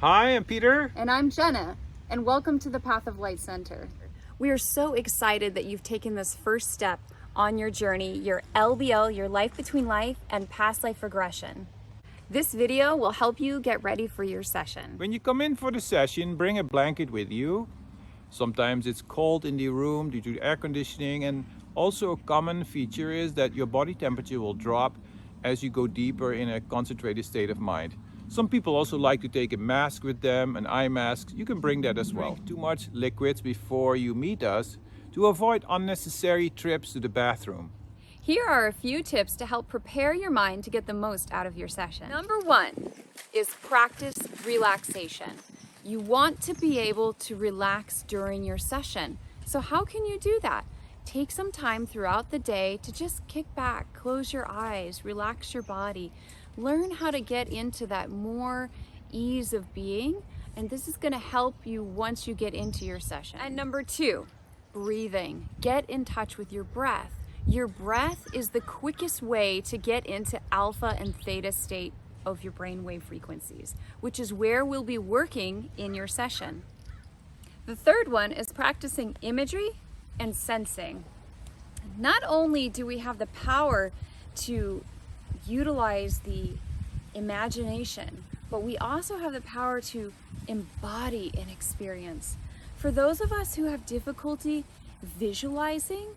Hi, I'm Peter. And I'm Jenna, and welcome to the Path of Light Center. We are so excited that you've taken this first step on your journey, your LBL, your life between life and past life regression. This video will help you get ready for your session. When you come in for the session, bring a blanket with you. Sometimes it's cold in the room due to air conditioning, and also a common feature is that your body temperature will drop as you go deeper in a concentrated state of mind. Some people also like to take a mask with them, an eye mask. You can bring that as well. Too much liquids before you meet us to avoid unnecessary trips to the bathroom. Here are a few tips to help prepare your mind to get the most out of your session. Number one is practice relaxation. You want to be able to relax during your session. So how can you do that? Take some time throughout the day to just kick back, close your eyes, relax your body. Learn how to get into that more ease of being, and this is going to help you once you get into your session. And number two, breathing. Get in touch with your breath. Your breath is the quickest way to get into alpha and theta state of your brainwave frequencies, which is where we'll be working in your session. The third one is practicing imagery and sensing. Not only do we have the power to utilize the imagination, but we also have the power to embody an experience. For those of us who have difficulty visualizing,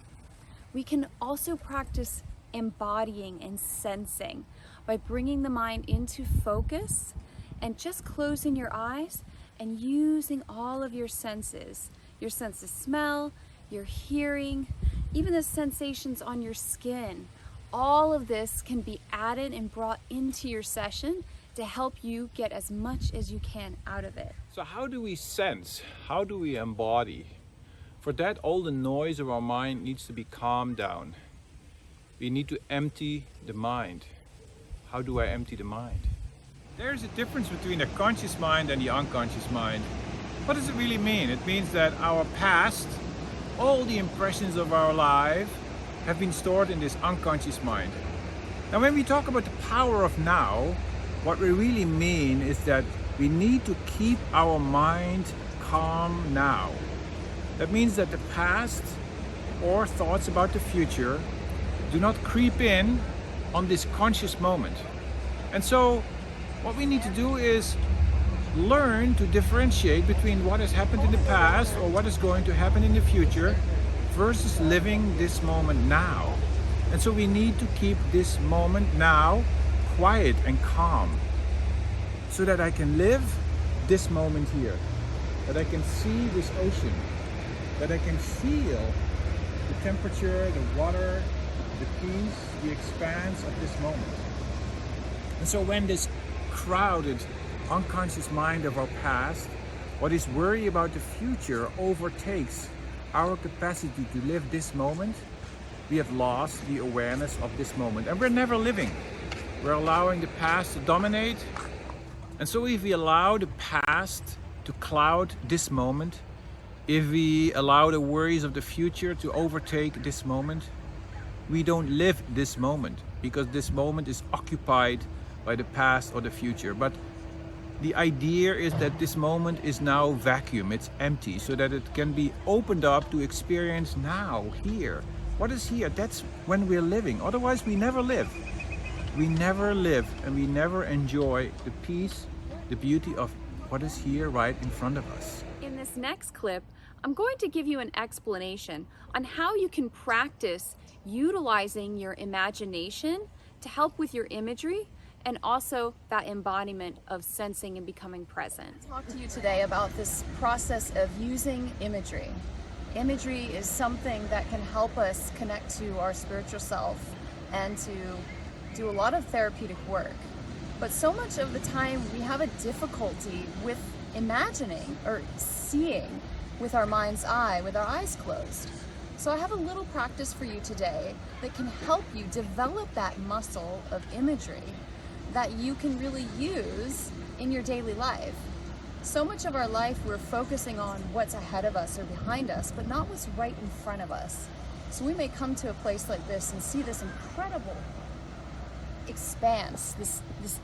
we can also practice embodying and sensing by bringing the mind into focus and just closing your eyes and using all of your senses. Your sense of smell, your hearing, even the sensations on your skin. All of this can be added and brought into your session to help you get as much as you can out of it. So how do we sense? How do we embody? For that, all the noise of our mind needs to be calmed down. We need to empty the mind. How do I empty the mind? There's a difference between the conscious mind and the unconscious mind. What does it really mean? It means that our past, all the impressions of our life, have been stored in this unconscious mind. Now, when we talk about the power of now, what we really mean is that we need to keep our mind calm now. That means that the past or thoughts about the future do not creep in on this conscious moment. And so what we need to do is learn to differentiate between what has happened in the past or what is going to happen in the future versus living this moment now. And so we need to keep this moment now quiet and calm so that I can live this moment here, that I can see this ocean, that I can feel the temperature, the water, the peace, the expanse of this moment. And so when this crowded unconscious mind of our past, what is worry about the future, overtakes our capacity to live this moment, we have lost the awareness of this moment. And we're never living. We're allowing the past to dominate. And so if we allow the past to cloud this moment, if we allow the worries of the future to overtake this moment, we don't live this moment, because this moment is occupied by the past or the future. But the idea is that this moment is now vacuum, it's empty, so that it can be opened up to experience now, here. What is here? That's when we're living. Otherwise, we never live. We never live, and we never enjoy the peace, the beauty of what is here right in front of us. In this next clip, I'm going to give you an explanation on how you can practice utilizing your imagination to help with your imagery and also that embodiment of sensing and becoming present. I'll talk to you today about this process of using imagery. Imagery is something that can help us connect to our spiritual self and to do a lot of therapeutic work. But so much of the time we have a difficulty with imagining or seeing with our mind's eye, with our eyes closed. So I have a little practice for you today that can help you develop that muscle of imagery that you can really use in your daily life. So much of our life we're focusing on what's ahead of us or behind us, but not what's right in front of us. So we may come to a place like this and see this incredible expanse, this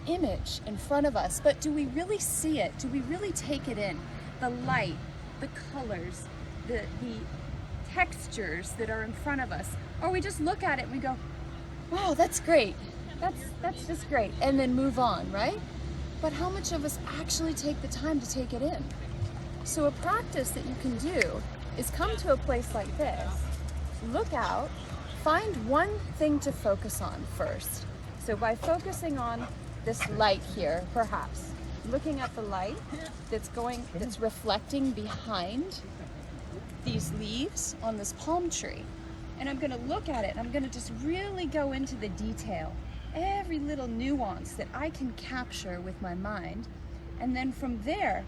image in front of us, but do we really see it? Do we really take it in? The light, the colors, the textures that are in front of us, or we just look at it and we go, wow, that's great, that's just great, and then move on, right? But how much of us actually take the time to take it in? So a practice that you can do is come to a place like this, look out, find one thing to focus on first. So by focusing on this light here, perhaps, looking at the light that's reflecting behind these leaves on this palm tree. And I'm gonna look at it and I'm gonna just really go into the detail, every little nuance that I can capture with my mind. And then from there,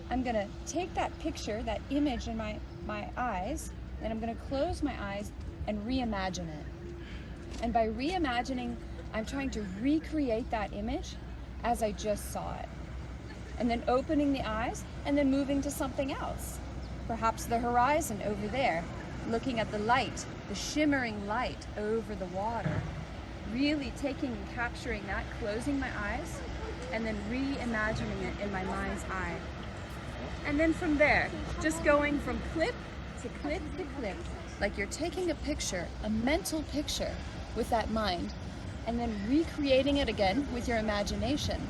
I'm gonna take that picture, that image in my eyes, and I'm gonna close my eyes and reimagine it. And by reimagining, I'm trying to recreate that image as I just saw it. And then opening the eyes and then moving to something else. Perhaps the horizon over there, looking at the light, the shimmering light over the water. Really taking and capturing that, closing my eyes, and then reimagining it in my mind's eye. And then from there, just going from clip to clip to clip, like you're taking a picture, a mental picture with that mind, and then recreating it again with your imagination.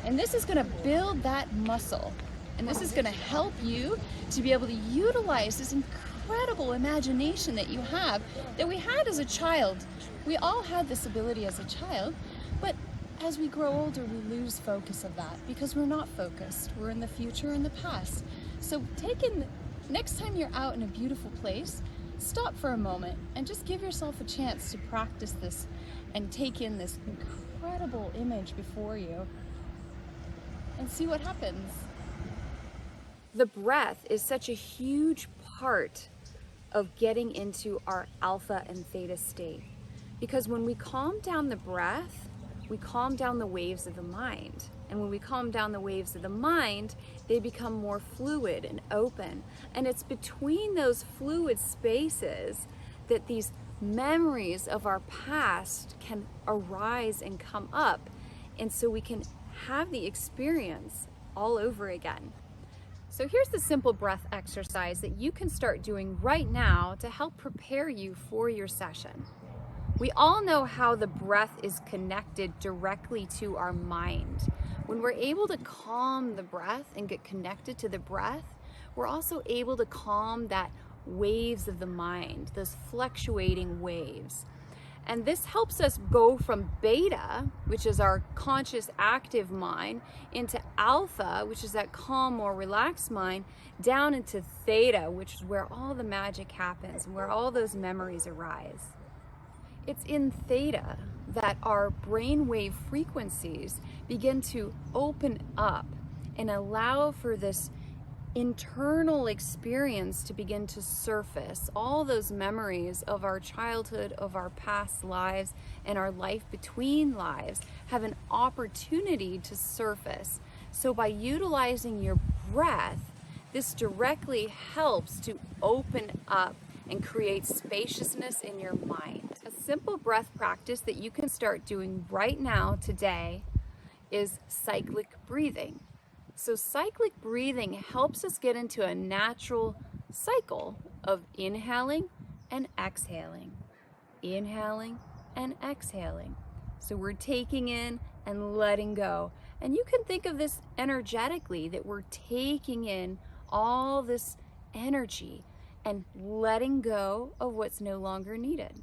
And this is gonna build that muscle. And this is gonna help you to be able to utilize this incredible imagination that you have, that we had as a child. We all had this ability as a child, but as we grow older, we lose focus of that because we're not focused. We're in the future and the past. So next time you're out in a beautiful place, stop for a moment and just give yourself a chance to practice this and take in this incredible image before you and see what happens. The breath is such a huge part of getting into our alpha and theta state. Because when we calm down the breath, we calm down the waves of the mind. And when we calm down the waves of the mind, they become more fluid and open. And it's between those fluid spaces that these memories of our past can arise and come up. And so we can have the experience all over again. So here's the simple breath exercise that you can start doing right now to help prepare you for your session. We all know how the breath is connected directly to our mind. When we're able to calm the breath and get connected to the breath, we're also able to calm that waves of the mind, those fluctuating waves. And this helps us go from beta, which is our conscious active mind, into alpha, which is that calm, more relaxed mind, down into theta, which is where all the magic happens and where all those memories arise. It's in theta that our brainwave frequencies begin to open up and allow for this internal experience to begin to surface. All those memories of our childhood, of our past lives, and our life between lives have an opportunity to surface. So by utilizing your breath, this directly helps to open up and create spaciousness in your mind. A simple breath practice that you can start doing right now today is cyclic breathing. So cyclic breathing helps us get into a natural cycle of inhaling and exhaling, inhaling and exhaling. So we're taking in and letting go. And you can think of this energetically, that we're taking in all this energy and letting go of what's no longer needed.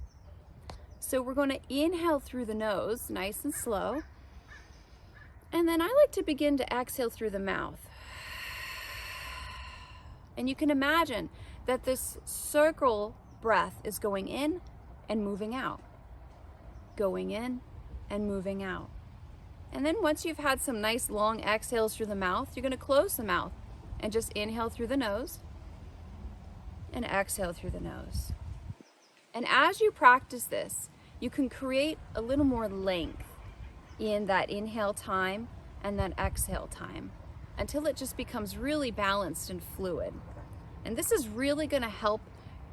So we're going to inhale through the nose, nice and slow. And then I like to begin to exhale through the mouth. And you can imagine that this circle breath is going in and moving out, going in and moving out. And then once you've had some nice long exhales through the mouth, you're going to close the mouth and just inhale through the nose and exhale through the nose. And as you practice this, you can create a little more length in that inhale time and that exhale time until it just becomes really balanced and fluid. And this is really going to help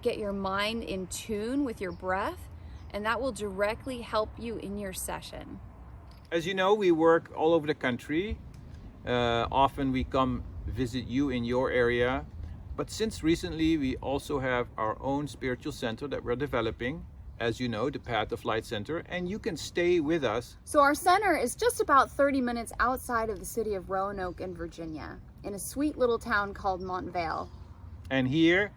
get your mind in tune with your breath, and that will directly help you in your session. As you know, we work all over the country. Often we come visit you in your area. But since recently, we also have our own spiritual center that we're developing. As you know, the Path of Light Center, and you can stay with us. So our center is just about 30 minutes outside of the city of Roanoke in Virginia, in a sweet little town called Montvale. And here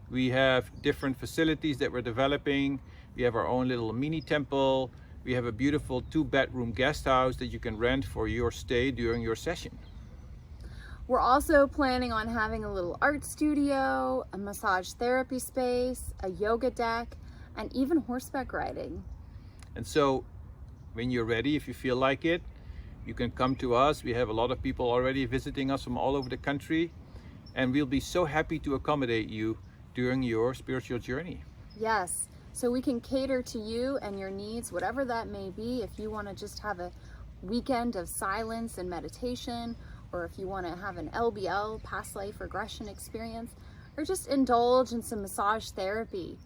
we have different facilities that we're developing. We have our own little mini temple. We have a beautiful 2-bedroom guest house that you can rent for your stay during your session. We're also planning on having a little art studio, a massage therapy space, a yoga deck, and even horseback riding. And so when you're ready, if you feel like it, you can come to us. We have a lot of people already visiting us from all over the country, and we'll be so happy to accommodate you during your spiritual journey. Yes, so we can cater to you and your needs, whatever that may be. If you want to just have a weekend of silence and meditation, or if you want to have an LBL, past life regression experience, or just indulge in some massage therapy.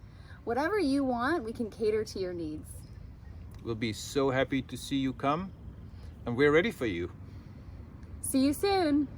Whatever you want, we can cater to your needs. We'll be so happy to see you come, and we're ready for you. See you soon.